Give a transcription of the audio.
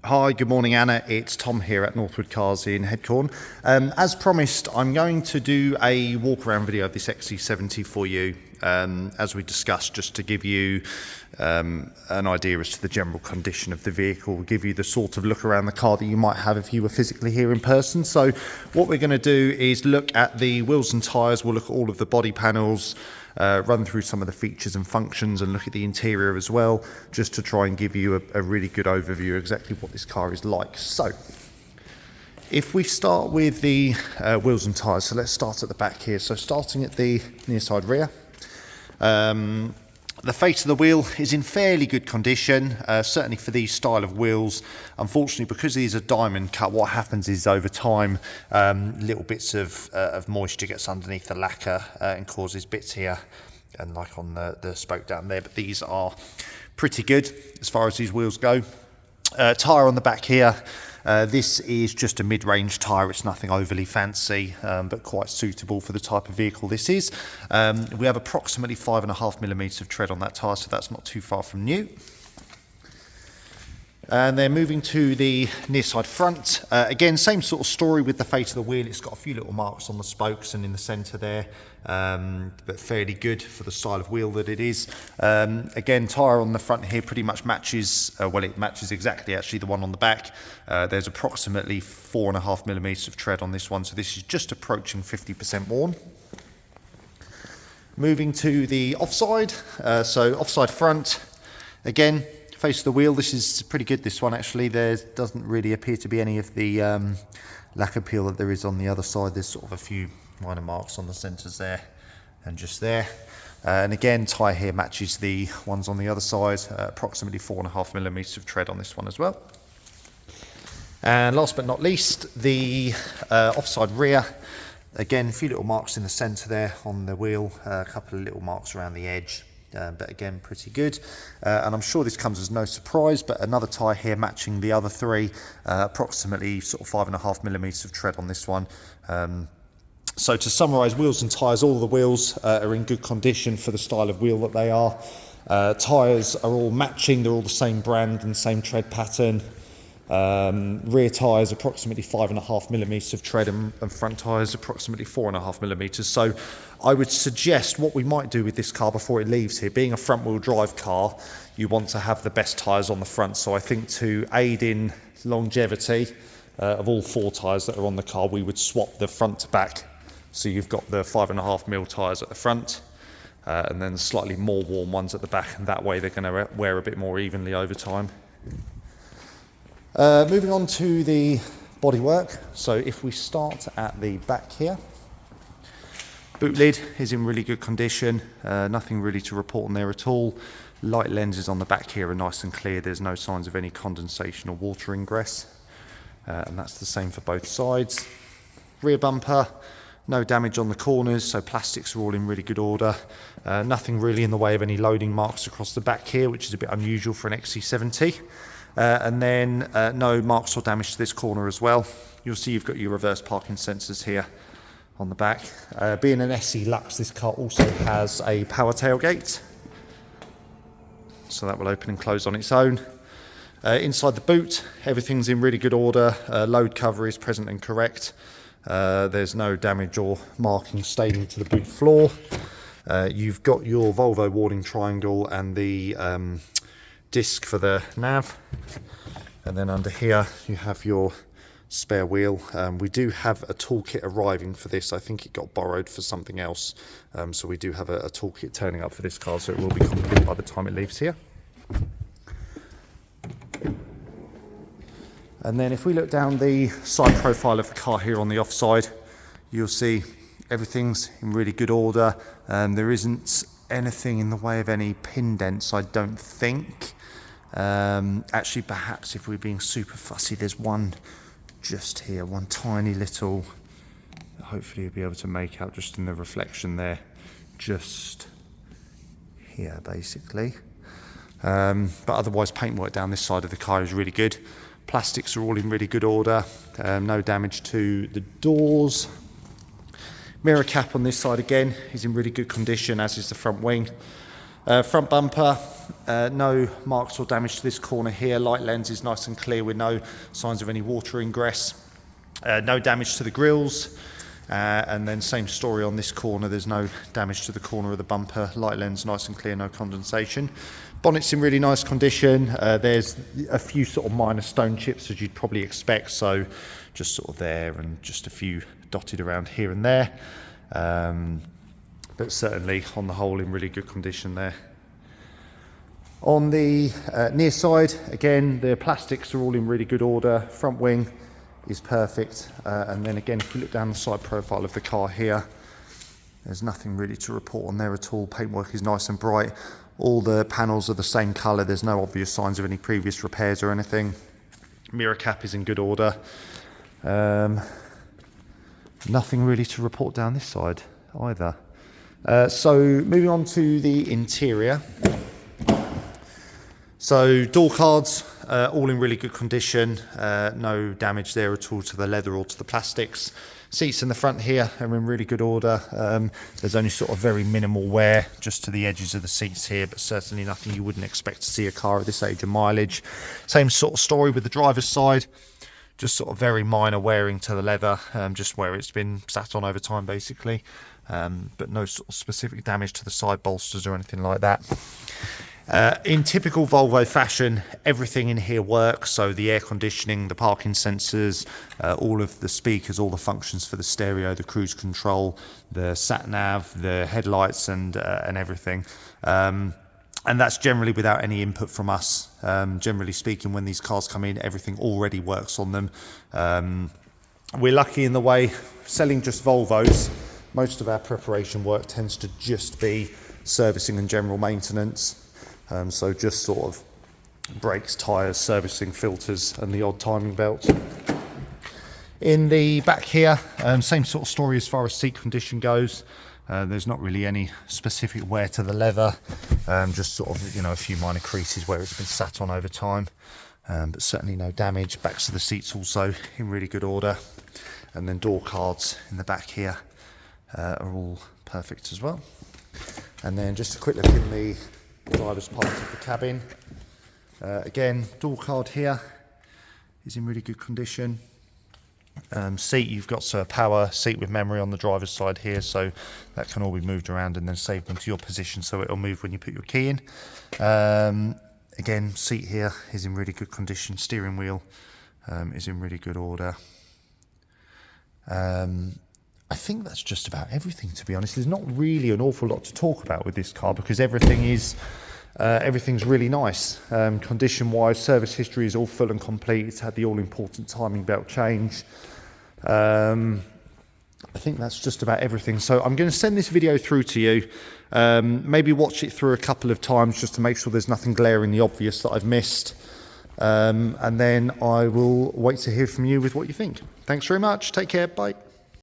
Hi, good morning Anna, it's Tom here at Northwood Cars in Headcorn. As promised, I'm going to do a walk around video of this XC70 for you, as we discussed, just to give you an idea as to the general condition of the vehicle, give you the sort of look around the car that you might have if you were physically here in person. So what we're going to do is look at the wheels and tyres, we'll look at all of the body panels, run through some of the features and functions and look at the interior as well, just to try and give you a really good overview of exactly what this car is like. So if we start with the wheels and tyres, so let's start at the back here. So starting at the near side rear, the face of the wheel is in fairly good condition, certainly for these style of wheels. Unfortunately, because these are diamond cut, what happens is over time, little bits of moisture gets underneath the lacquer and causes bits here and like on the spoke down there. But these are pretty good as far as these wheels go. Tyre on the back here. This is just a mid-range tyre, it's nothing overly fancy, but quite suitable for the type of vehicle this is. We have approximately 5.5mm of tread on that tyre, so that's not too far from new. And then moving to the near side front, again same sort of story with the face of the wheel. It's got a few little marks on the spokes and in the centre there, but fairly good for the style of wheel that it is. Again, tyre on the front here pretty much matches, well it matches exactly actually the one on the back. There's approximately 4.5mm of tread on this one, so this is just approaching 50% worn. Moving to the offside, so offside front, again, face of the wheel, this is pretty good, this one actually. There doesn't really appear to be any of the lacquer peel that there is on the other side. There's sort of a few minor marks on the centres there and just there. And again, tyre here matches the ones on the other side, approximately 4.5mm of tread on this one as well. And last but not least, the offside rear. Again, a few little marks in the centre there on the wheel, a couple of little marks around the edge. But again, pretty good. And I'm sure this comes as no surprise, but another tyre here matching the other three, approximately sort of 5.5mm of tread on this one. So to summarise, wheels and tyres, all the wheels are in good condition for the style of wheel that they are. Tyres are all matching, they're all the same brand and same tread pattern. Rear tyres approximately 5.5mm of tread and front tyres approximately 4.5mm. So I would suggest what we might do with this car before it leaves here, being a front wheel drive car, you want to have the best tyres on the front. So I think to aid in longevity of all four tyres that are on the car, we would swap the front to back. So you've got the 5.5mm tyres at the front and then slightly more worn ones at the back, and that way they're going to wear a bit more evenly over time. Moving on to the bodywork, so if we start at the back here, boot lid is in really good condition, nothing really to report on there at all. Light lenses on the back here are nice and clear, there's no signs of any condensation or water ingress, and that's the same for both sides. Rear bumper, no damage on the corners, so plastics are all in really good order. Nothing really in the way of any loading marks across the back here, which is a bit unusual for an XC70. And then no marks or damage to this corner as well. You'll see you've got your reverse parking sensors here on the back. Being an SE Lux, this car also has a power tailgate, so that will open and close on its own. Inside the boot, everything's in really good order. Load cover is present and correct. There's no damage or marking staining to the boot floor. You've got your Volvo warning triangle and the disc for the nav, and then under here you have your spare wheel. We do have a toolkit arriving for this. I think it got borrowed for something else, so we do have a toolkit turning up for this car, so it will be complete by the time it leaves here. And then if we look down the side profile of the car here on the offside, you'll see everything's in really good order. There isn't anything in the way of any pin dents, I don't think. Actually, perhaps if we're being super fussy, there's one just here, one tiny little, hopefully you'll be able to make out just in the reflection there, just here basically. But otherwise, paintwork down this side of the car is really good. Plastics are all in really good order, no damage to the doors. Mirror cap on this side again is in really good condition, as is the front wing. Front bumper, no marks or damage to this corner here. Light lens is nice and clear with no signs of any water ingress. No damage to the grills. And then same story on this corner, there's no damage to the corner of the bumper. Light lens nice and clear, no condensation. Bonnet's in really nice condition. There's a few sort of minor stone chips as you'd probably expect, so just sort of there and just a few dotted around here and there. But certainly on the whole in really good condition there. On the near side, again, the plastics are all in really good order. Front wing is perfect, and then again, if you look down the side profile of the car here, there's nothing really to report on there at all. Paintwork is nice and bright. All the panels are the same colour. There's no obvious signs of any previous repairs or anything. Mirror cap is in good order. Nothing really to report down this side either. So moving on to the interior. So door cards, all in really good condition, no damage there at all to the leather or to the plastics. Seats in the front here are in really good order. There's only sort of very minimal wear just to the edges of the seats here, but certainly nothing you wouldn't expect to see a car at this age of mileage. Same sort of story with the driver's side, just sort of very minor wearing to the leather, just where it's been sat on over time basically, but no sort of specific damage to the side bolsters or anything like that. In typical Volvo fashion, everything in here works, so the air conditioning, the parking sensors, all of the speakers, all the functions for the stereo, the cruise control, the sat nav, the headlights and everything. And that's generally without any input from us. Generally speaking, when these cars come in, everything already works on them. We're lucky in the way, selling just Volvos, most of our preparation work tends to just be servicing and general maintenance. So just sort of brakes, tyres, servicing, filters and the odd timing belt. In the back here, same sort of story as far as seat condition goes. There's not really any specific wear to the leather, just sort of, you know, a few minor creases where it's been sat on over time, but certainly no damage. Backs of the seats also in really good order. And then door cards in the back here are all perfect as well. And then just a quick look in the driver's part of the cabin. Again, door card here is in really good condition. Seat, you've got a power seat with memory on the driver's side here, so that can all be moved around and then saved into your position, so it'll move when you put your key in. Again, seat here is in really good condition. Steering wheel is in really good order. I think that's just about everything, to be honest. There's not really an awful lot to talk about with this car because everything's really nice. Condition-wise, service history is all full and complete. It's had the all-important timing belt change. I think that's just about everything. So I'm going to send this video through to you. Maybe watch it through a couple of times just to make sure there's nothing glaringly obvious that I've missed. And then I will wait to hear from you with what you think. Thanks very much. Take care. Bye.